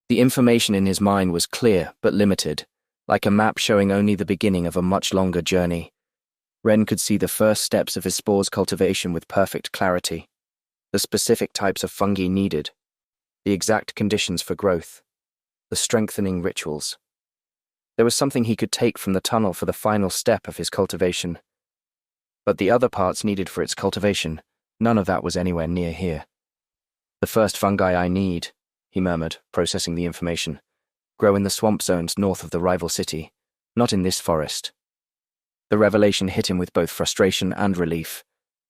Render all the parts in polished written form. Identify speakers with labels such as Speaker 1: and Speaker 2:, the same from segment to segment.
Speaker 1: The information in his mind was clear but limited, like a map showing only the beginning of a much longer journey. Ren could see the first steps of his spores cultivation with perfect clarity, the specific types of fungi needed, the exact conditions for growth, the strengthening rituals. There was something he could take from the tunnel for the final step of his cultivation. But the other parts needed for its cultivation, none of that was anywhere near here. The first fungi I need, he murmured, processing the information, grow in the swamp zones north of the rival city, not in this forest. The revelation hit him with both frustration and relief.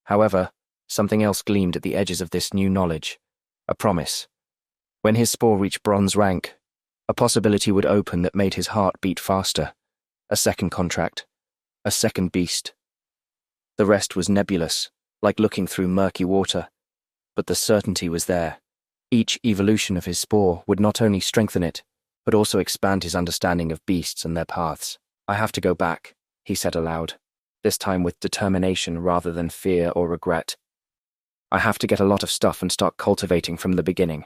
Speaker 1: However, something else gleamed at the edges of this new knowledge, a promise. When his spore reached bronze rank, a possibility would open that made his heart beat faster. A second contract, a second beast. The rest was nebulous, like looking through murky water, but the certainty was there. Each evolution of his spore would not only strengthen it, but also expand his understanding of beasts and their paths. I have to go back, he said aloud, this time with determination rather than fear or regret. I have to get a lot of stuff and start cultivating from the beginning.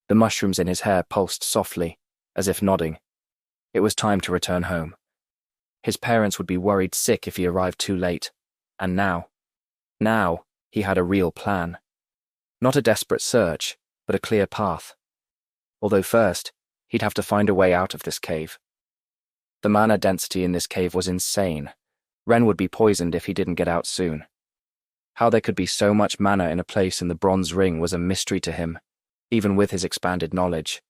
Speaker 1: The mushrooms in his hair pulsed softly, as if nodding. It was time to return home. His parents would be worried sick if he arrived too late. And now, he had a real plan. Not a desperate search, but a clear path. Although first, he'd have to find a way out of this cave. The mana density in this cave was insane. Ren would be poisoned if he didn't get out soon. How there could be so much mana in a place in the Bronze Ring was a mystery to him, even with his expanded knowledge.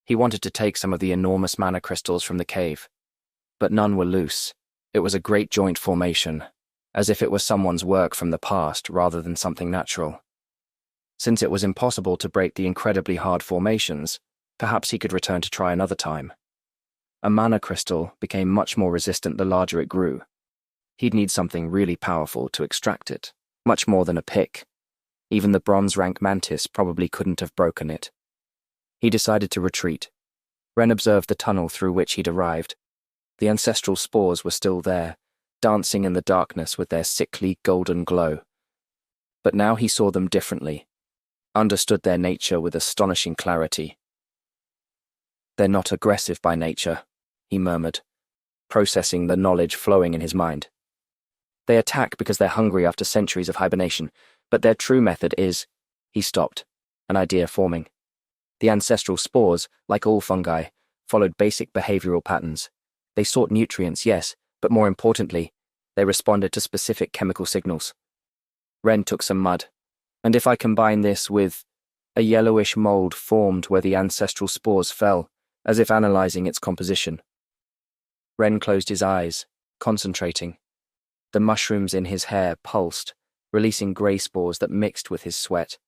Speaker 1: He wanted to take some of the enormous mana crystals from the cave, but none were loose. It was a great joint formation, as if it was someone's work from the past rather than something natural. Since it was impossible to break the incredibly hard formations, perhaps he could return to try another time. A mana crystal became much more resistant the larger it grew. He'd need something really powerful to extract it, much more than a pick. Even the bronze rank mantis probably couldn't have broken it. He decided to retreat. Ren observed the tunnel through which he'd arrived. The ancestral spores were still there, dancing in the darkness with their sickly golden glow. But now he saw them differently, understood their nature with astonishing clarity. They're not aggressive by nature, he murmured, processing the knowledge flowing in his mind. They attack because they're hungry after centuries of hibernation, but their true method is— He stopped, an idea forming. The ancestral spores, like all fungi, followed basic behavioral patterns. They sought nutrients, yes, but more importantly, they responded to specific chemical signals. Ren took some mud, and if I combine this with— A yellowish mold formed where the ancestral spores fell, as if analyzing its composition. Ren closed his eyes, concentrating. The mushrooms in his hair pulsed, releasing grey spores that mixed with his sweat.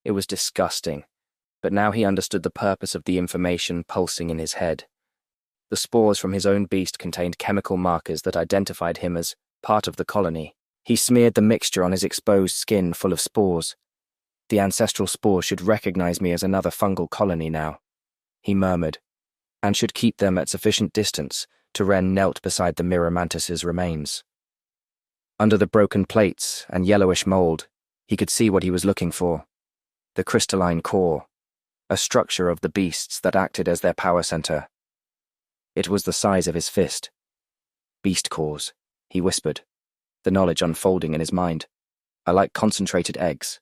Speaker 1: It was disgusting, but now he understood the purpose of the information pulsing in his head. The spores from his own beast contained chemical markers that identified him as part of the colony. He smeared the mixture on his exposed skin full of spores. The ancestral spores should recognize me as another fungal colony now, he murmured, and should keep them at sufficient distance to Ren knelt beside the mirror mantis's remains. Under the broken plates and yellowish mold, he could see what he was looking for. The crystalline core, a structure of the beasts that acted as their power center. It was the size of his fist. Beast cores, he whispered, the knowledge unfolding in his mind. I like concentrated eggs.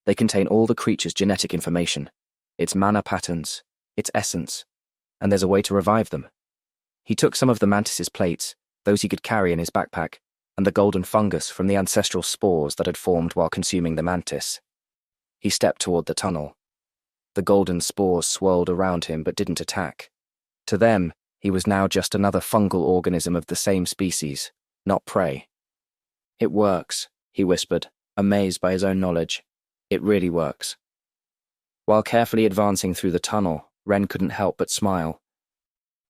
Speaker 1: They contain all the creature's genetic information, its mana patterns, its essence, and there's a way to revive them. He took some of the mantis's plates, those he could carry in his backpack, and the golden fungus from the ancestral spores that had formed while consuming the mantis. He stepped toward the tunnel. The golden spores swirled around him but didn't attack. To them, he was now just another fungal organism of the same species, not prey. It works, he whispered, amazed by his own knowledge. It really works. While carefully advancing through the tunnel, Ren couldn't help but smile.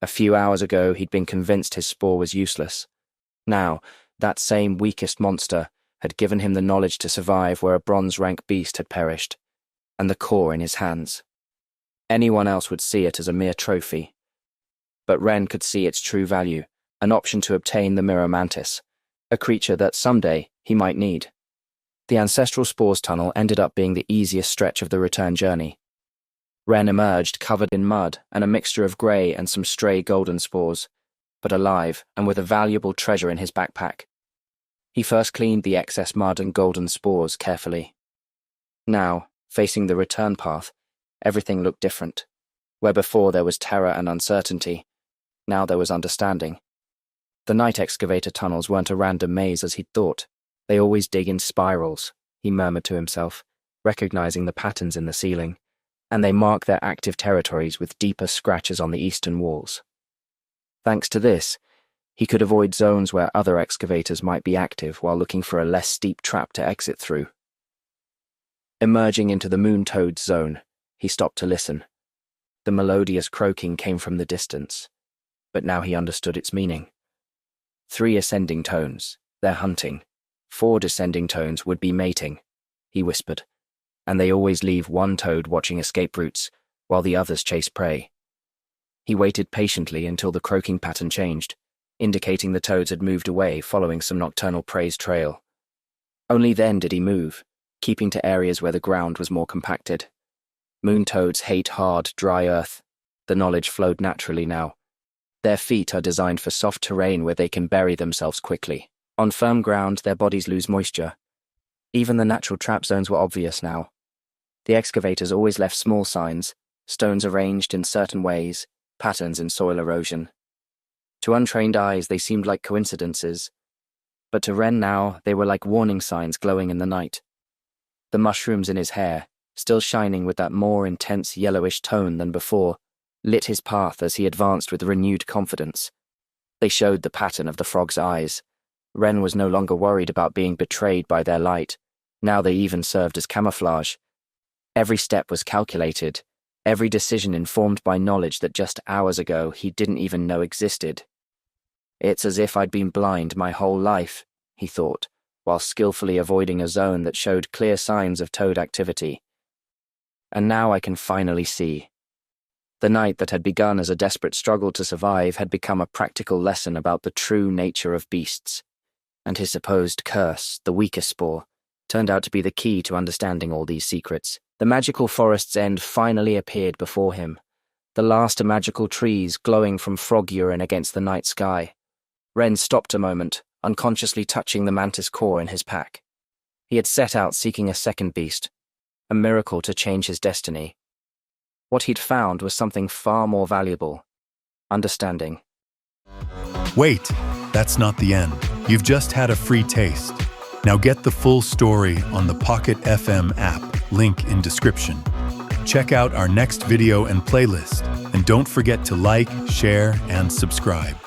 Speaker 1: A few hours ago, he'd been convinced his spore was useless. Now, that same weakest monster had given him the knowledge to survive where a bronze-rank beast had perished, and the core in his hands. Anyone else would see it as a mere trophy. But Ren could see its true value, an option to obtain the mirror mantis, a creature that someday he might need. The ancestral spores tunnel ended up being the easiest stretch of the return journey. Ren emerged covered in mud and a mixture of grey and some stray golden spores, but alive and with a valuable treasure in his backpack. He first cleaned the excess mud and golden spores carefully. Now, facing the return path, everything looked different. Where before there was terror and uncertainty, now there was understanding. The night excavator tunnels weren't a random maze as he'd thought. They always dig in spirals, he murmured to himself, recognizing the patterns in the ceiling, and they mark their active territories with deeper scratches on the eastern walls. Thanks to this, he could avoid zones where other excavators might be active while looking for a less steep trap to exit through. Emerging into the moon toad's zone, he stopped to listen. The melodious croaking came from the distance, but now he understood its meaning. 3 ascending tones, they're hunting. 4 descending tones would be mating, he whispered, and they always leave one toad watching escape routes while the others chase prey. He waited patiently until the croaking pattern changed, indicating the toads had moved away following some nocturnal prey's trail. Only then did he move, keeping to areas where the ground was more compacted. Moon toads hate hard, dry earth. The knowledge flowed naturally now. Their feet are designed for soft terrain where they can bury themselves quickly. On firm ground, their bodies lose moisture. Even the natural trap zones were obvious now. The excavators always left small signs, stones arranged in certain ways, patterns in soil erosion. To untrained eyes, they seemed like coincidences, but to Ren now, they were like warning signs glowing in the night. The mushrooms in his hair, still shining with that more intense yellowish tone than before, lit his path as he advanced with renewed confidence. They showed the pattern of the frog's eyes. Ren was no longer worried about being betrayed by their light. Now they even served as camouflage. Every step was calculated, every decision informed by knowledge that just hours ago he didn't even know existed. It's as if I'd been blind my whole life, he thought, while skillfully avoiding a zone that showed clear signs of toad activity. And now I can finally see. The night that had begun as a desperate struggle to survive had become a practical lesson about the true nature of beasts. And his supposed curse, the weakest spore, turned out to be the key to understanding all these secrets. The magical forest's end finally appeared before him, the last of magical trees glowing from frog urine against the night sky. Ren stopped a moment, unconsciously touching the mantis core in his pack. He had set out seeking a second beast, a miracle to change his destiny. What he'd found was something far more valuable: understanding.
Speaker 2: Wait, that's not the end. You've just had a free taste. Now get the full story on the Pocket FM app, link in description. Check out our next video and playlist, and don't forget to like, share, and subscribe.